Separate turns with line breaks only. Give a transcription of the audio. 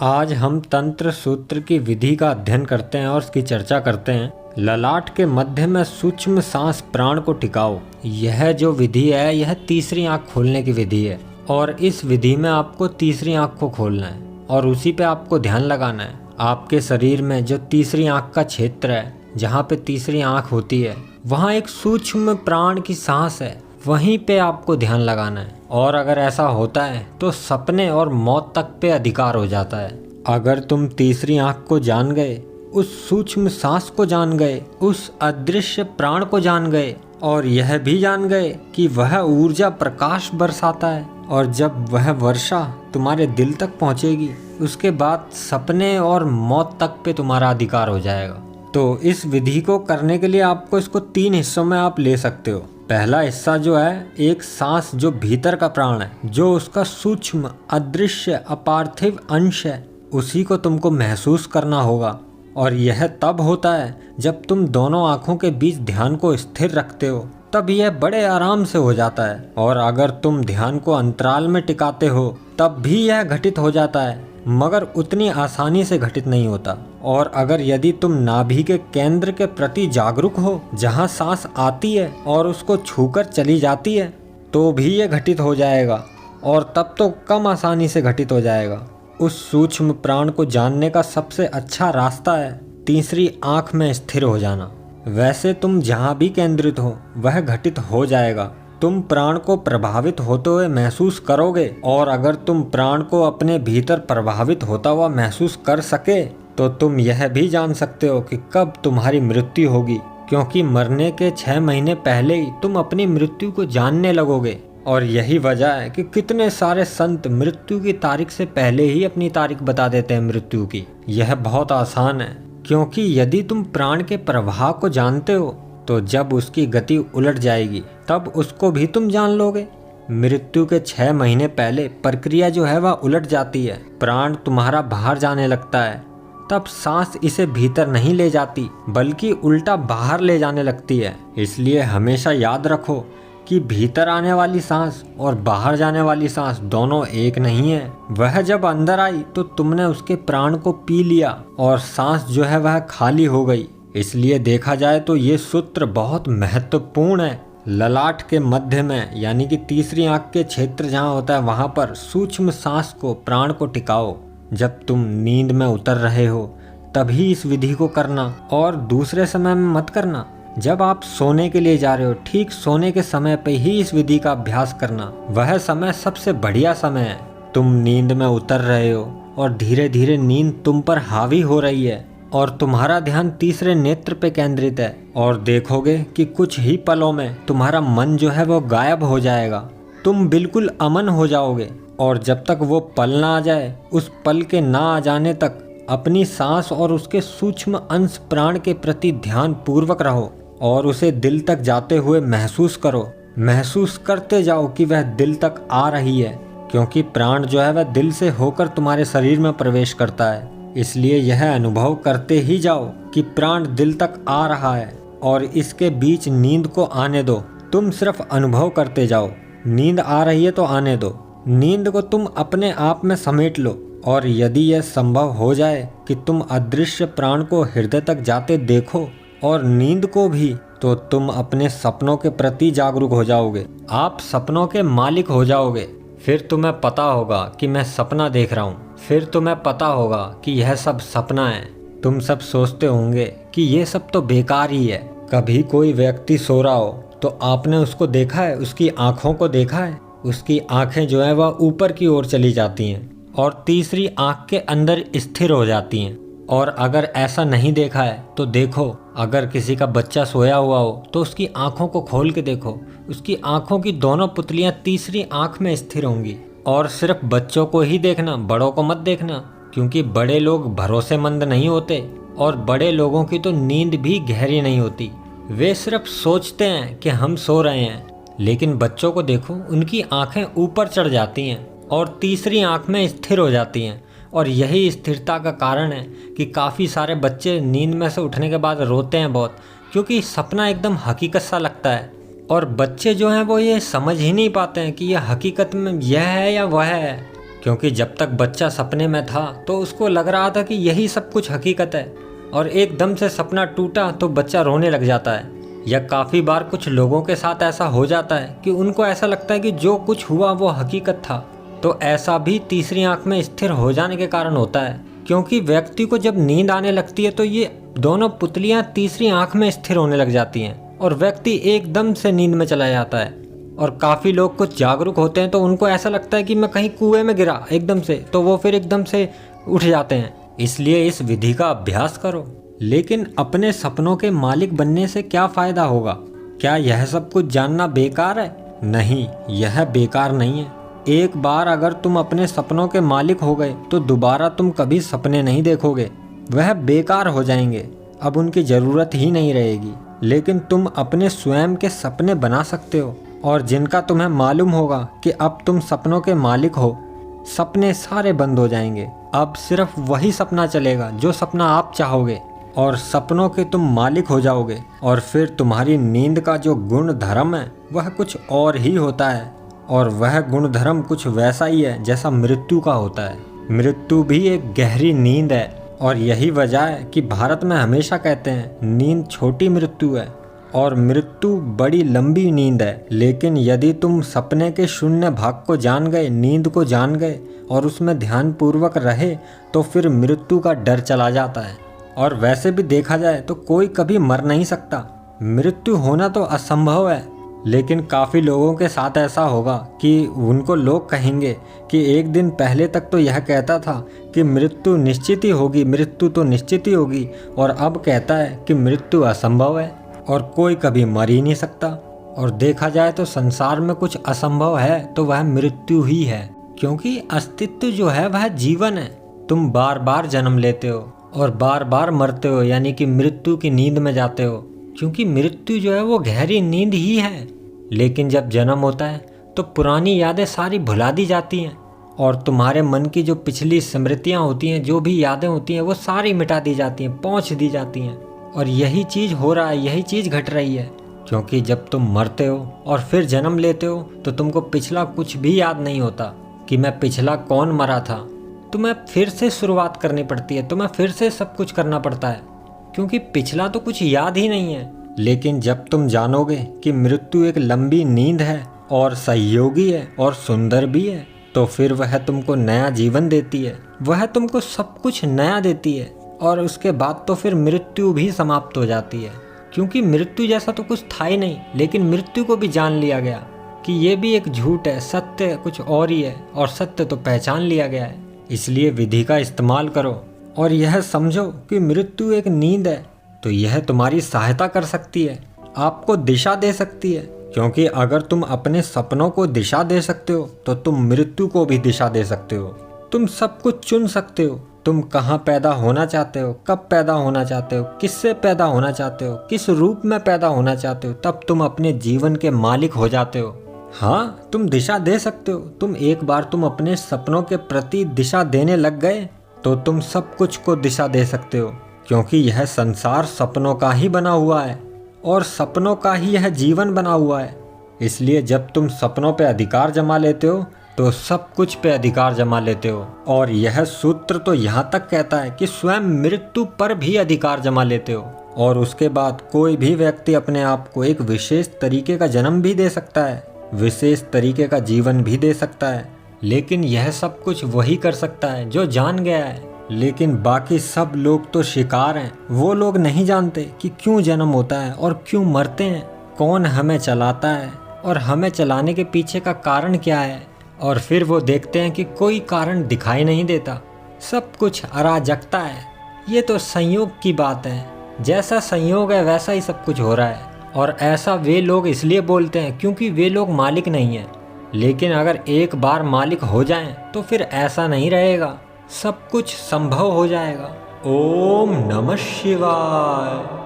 आज हम तंत्र सूत्र की विधि का अध्ययन करते हैं और उसकी चर्चा करते हैं। ललाट के मध्य में सूक्ष्म सांस प्राण को टिकाओ। यह जो विधि है यह तीसरी आंख खोलने की विधि है और इस विधि में आपको तीसरी आंख को खोलना है और उसी पे आपको ध्यान लगाना है। आपके शरीर में जो तीसरी आंख का क्षेत्र है, जहाँ पे तीसरी आंख होती है, वहाँ एक सूक्ष्म प्राण की सांस है, वहीं पे आपको ध्यान लगाना है। और अगर ऐसा होता है तो सपने और मौत तक पे अधिकार हो जाता है। अगर तुम तीसरी आंख को जान गए, उस सूक्ष्म सांस को जान गए, उस अदृश्य प्राण को जान गए और यह भी जान गए कि वह ऊर्जा प्रकाश बरसाता है और जब वह वर्षा तुम्हारे दिल तक पहुंचेगी, उसके बाद सपने और मौत तक पे तुम्हारा अधिकार हो जाएगा। तो इस विधि को करने के लिए आपको इसको 3 हिस्सों में आप ले सकते हो। पहला हिस्सा जो है, एक सांस जो भीतर का प्राण है, जो उसका सूक्ष्म अदृश्य अपार्थिव अंश है, उसी को तुमको महसूस करना होगा। और यह तब होता है जब तुम दोनों आंखों के बीच ध्यान को स्थिर रखते हो, तब यह बड़े आराम से हो जाता है। और अगर तुम ध्यान को अंतराल में टिकाते हो तब भी यह घटित हो जाता है, मगर उतनी आसानी से घटित नहीं होता। और अगर यदि तुम नाभि के केंद्र के प्रति जागरूक हो, जहाँ सांस आती है और उसको छूकर चली जाती है, तो भी यह घटित हो जाएगा और तब तो कम आसानी से घटित हो जाएगा। उस सूक्ष्म प्राण को जानने का सबसे अच्छा रास्ता है तीसरी आंख में स्थिर हो जाना। वैसे तुम जहाँ भी केंद्रित हो वह घटित हो जाएगा। तुम प्राण को प्रभावित होते हुए महसूस करोगे और अगर तुम प्राण को अपने भीतर प्रभावित होता हुआ महसूस कर सके तो तुम यह भी जान सकते हो कि कब तुम्हारी मृत्यु होगी, क्योंकि मरने के 6 महीने पहले ही तुम अपनी मृत्यु को जानने लगोगे। और यही वजह है कि कितने सारे संत मृत्यु की तारीख से पहले ही अपनी तारीख बता देते हैं मृत्यु की। यह बहुत आसान है, क्योंकि यदि तुम प्राण के प्रवाह को जानते हो तो जब उसकी गति उलट जाएगी तब उसको भी तुम जान लोगे। मृत्यु के 6 महीने पहले प्रक्रिया जो है वह उलट जाती है। प्राण तुम्हारा बाहर जाने लगता है, तब सांस इसे भीतर नहीं ले जाती बल्कि उल्टा बाहर ले जाने लगती है। इसलिए हमेशा याद रखो कि भीतर आने वाली सांस और बाहर जाने वाली सांस दोनों एक नहीं है। वह जब अंदर आई तो तुमने उसके प्राण को पी लिया और सांस जो है वह खाली हो गई। इसलिए देखा जाए तो ये सूत्र बहुत महत्वपूर्ण है। ललाट के मध्य में यानी कि तीसरी आंख के क्षेत्र जहाँ होता है, वहाँ पर सूक्ष्म सांस को प्राण को टिकाओ। जब तुम नींद में उतर रहे हो तभी इस विधि को करना और दूसरे समय में मत करना। जब आप सोने के लिए जा रहे हो, ठीक सोने के समय पे ही इस विधि का अभ्यास करना। वह समय सबसे बढ़िया समय है। तुम नींद में उतर रहे हो और धीरे धीरे नींद तुम पर हावी हो रही है और तुम्हारा ध्यान तीसरे नेत्र पे केंद्रित है और देखोगे कि कुछ ही पलों में तुम्हारा मन जो है वो गायब हो जाएगा। तुम बिल्कुल अमन हो जाओगे और जब तक वो पल ना आ जाए, उस पल के ना आ जाने तक अपनी सांस और उसके सूक्ष्म अंश प्राण के प्रति ध्यान पूर्वक रहो और उसे दिल तक जाते हुए महसूस करो। महसूस करते जाओ कि वह दिल तक आ रही है, क्योंकि प्राण जो है वह दिल से होकर तुम्हारे शरीर में प्रवेश करता है। इसलिए यह अनुभव करते ही जाओ कि प्राण दिल तक आ रहा है और इसके बीच नींद को आने दो। तुम सिर्फ अनुभव करते जाओ। नींद आ रही है तो आने दो। नींद को तुम अपने आप में समेट लो और यदि यह संभव हो जाए कि तुम अदृश्य प्राण को हृदय तक जाते देखो और नींद को भी, तो तुम अपने सपनों के प्रति जागरूक हो जाओगे। आप सपनों के मालिक हो जाओगे। फिर तुम्हें पता होगा कि मैं सपना देख रहा हूँ। फिर तुम्हें पता होगा कि यह सब सपना है। तुम सब सोचते होंगे कि ये सब तो बेकार ही है। कभी कोई व्यक्ति सो रहा हो तो आपने उसको देखा है, उसकी आंखों को देखा है? उसकी आंखें जो है वह ऊपर की ओर चली जाती हैं और तीसरी आंख के अंदर स्थिर हो जाती हैं। और अगर ऐसा नहीं देखा है तो देखो, अगर किसी का बच्चा सोया हुआ हो तो उसकी आंखों को खोल के देखो, उसकी आंखों की दोनों पुतलियां तीसरी आंख में स्थिर होंगी। और सिर्फ बच्चों को ही देखना, बड़ों को मत देखना, क्योंकि बड़े लोग भरोसेमंद नहीं होते और बड़े लोगों की तो नींद भी गहरी नहीं होती। वे सिर्फ सोचते हैं कि हम सो रहे हैं। लेकिन बच्चों को देखो, उनकी आंखें ऊपर चढ़ जाती हैं और तीसरी आंख में स्थिर हो जाती हैं। और यही स्थिरता का कारण है कि काफ़ी सारे बच्चे नींद में से उठने के बाद रोते हैं बहुत, क्योंकि सपना एकदम हकीकत सा लगता है। और बच्चे जो हैं वो ये समझ ही नहीं पाते हैं कि यह हकीकत में यह है या वह है। क्योंकि जब तक बच्चा सपने में था तो उसको लग रहा था कि यही सब कुछ हकीकत है, और एकदम से सपना टूटा तो बच्चा रोने लग जाता है। या काफ़ी बार कुछ लोगों के साथ ऐसा हो जाता है कि उनको ऐसा लगता है कि जो कुछ हुआ वो हकीकत था। तो ऐसा भी तीसरी आंख में स्थिर हो जाने के कारण होता है, क्योंकि व्यक्ति को जब नींद आने लगती है तो ये दोनों पुतलियां तीसरी आंख में स्थिर होने लग जाती हैं और व्यक्ति एकदम से नींद में चला जाता है। और काफ़ी लोग कुछ जागरूक होते हैं तो उनको ऐसा लगता है कि मैं कहीं कुएं में गिरा एकदम से, तो वो फिर एकदम से उठ जाते हैं। इसलिए इस विधि का अभ्यास करो। लेकिन अपने सपनों के मालिक बनने से क्या फ़ायदा होगा? क्या यह सब कुछ जानना बेकार है? नहीं, यह बेकार नहीं है। एक बार अगर तुम अपने सपनों के मालिक हो गए तो दोबारा तुम कभी सपने नहीं देखोगे, वह बेकार हो जाएंगे, अब उनकी ज़रूरत ही नहीं रहेगी। लेकिन तुम अपने स्वयं के सपने बना सकते हो, और जिनका तुम्हें मालूम होगा कि अब तुम सपनों के मालिक हो, सपने सारे बंद हो जाएंगे। अब सिर्फ वही सपना चलेगा जो सपना आप चाहोगे, और सपनों के तुम मालिक हो जाओगे। और फिर तुम्हारी नींद का जो गुण धर्म है वह कुछ और ही होता है, और वह गुण धर्म कुछ वैसा ही है जैसा मृत्यु का होता है। मृत्यु भी एक गहरी नींद है, और यही वजह है कि भारत में हमेशा कहते हैं नींद छोटी मृत्यु है और मृत्यु बड़ी लंबी नींद है। लेकिन यदि तुम सपने के शून्य भाग को जान गए, नींद को जान गए और उसमें ध्यानपूर्वक रहे, तो फिर मृत्यु का डर चला जाता है। और वैसे भी देखा जाए तो कोई कभी मर नहीं सकता, मृत्यु होना तो असंभव है। लेकिन काफ़ी लोगों के साथ ऐसा होगा कि उनको लोग कहेंगे कि एक दिन पहले तक तो यह कहता था कि मृत्यु निश्चित ही होगी, मृत्यु तो निश्चित ही होगी, और अब कहता है कि मृत्यु असंभव है और कोई कभी मर ही नहीं सकता। और देखा जाए तो संसार में कुछ असंभव है तो वह मृत्यु ही है, क्योंकि अस्तित्व जो है वह जीवन है। तुम बार बार जन्म लेते हो और बार बार मरते हो, यानी कि मृत्यु की नींद में जाते हो, क्योंकि मृत्यु जो है वो गहरी नींद ही है। लेकिन जब जन्म होता है तो पुरानी यादें सारी भुला दी जाती हैं, और तुम्हारे मन की जो पिछली स्मृतियां होती हैं, जो भी यादें होती हैं, वो सारी मिटा दी जाती हैं, पोंछ दी जाती हैं। और यही चीज़ हो रहा है, यही चीज़ घट रही है, क्योंकि जब तुम मरते हो और फिर जन्म लेते हो तो तुमको पिछला कुछ भी याद नहीं होता कि मैं पिछला कौन मरा था। तुम्हें फिर से शुरुआत करनी पड़ती है, तुम्हें फिर से सब कुछ करना पड़ता है, क्योंकि पिछला तो कुछ याद ही नहीं है। लेकिन जब तुम जानोगे कि मृत्यु एक लंबी नींद है और सहयोगी है और सुंदर भी है, तो फिर वह तुमको नया जीवन देती है, वह तुमको सब कुछ नया देती है। और उसके बाद तो फिर मृत्यु भी समाप्त हो जाती है, क्योंकि मृत्यु जैसा तो कुछ था ही नहीं। लेकिन मृत्यु को भी जान लिया गया कि ये भी एक झूठ है, सत्य कुछ और ही है, और सत्य तो पहचान लिया गया है। इसलिए विधि का इस्तेमाल करो और यह समझो कि मृत्यु एक नींद है, तो यह तुम्हारी सहायता कर सकती है, आपको दिशा दे सकती है। क्योंकि अगर तुम अपने सपनों को दिशा दे सकते हो तो तुम मृत्यु को भी दिशा दे सकते हो। तुम सब कुछ चुन सकते हो, तुम कहाँ पैदा होना चाहते हो, कब पैदा होना चाहते हो, किससे पैदा होना चाहते हो, किस रूप में पैदा होना चाहते हो, तब तुम अपने जीवन के मालिक हो जाते हो। हाँ, तुम दिशा दे सकते हो। तुम एक बार तुम अपने सपनों के प्रति दिशा देने लग गए तो तुम सब कुछ को दिशा दे सकते हो, क्योंकि यह संसार सपनों का ही बना हुआ है और सपनों का ही यह जीवन बना हुआ है। इसलिए जब तुम सपनों पे अधिकार जमा लेते हो तो सब कुछ पे अधिकार जमा लेते हो। और यह सूत्र तो यहाँ तक कहता है कि स्वयं मृत्यु पर भी अधिकार जमा लेते हो। और उसके बाद कोई भी व्यक्ति अपने आप को एक विशेष तरीके का जन्म भी दे सकता है, विशेष तरीके का जीवन भी दे सकता है। लेकिन यह सब कुछ वही कर सकता है जो जान गया है। लेकिन बाकी सब लोग तो शिकार हैं, वो लोग नहीं जानते कि क्यों जन्म होता है और क्यों मरते हैं, कौन हमें चलाता है और हमें चलाने के पीछे का कारण क्या है। और फिर वो देखते हैं कि कोई कारण दिखाई नहीं देता, सब कुछ अराजकता है, ये तो संयोग की बात है, जैसा संयोग है वैसा ही सब कुछ हो रहा है। और ऐसा वे लोग इसलिए बोलते हैं क्योंकि वे लोग मालिक नहीं हैं। लेकिन अगर एक बार मालिक हो जाएं तो फिर ऐसा नहीं रहेगा, सब कुछ संभव हो जाएगा। ओम नमः शिवाय।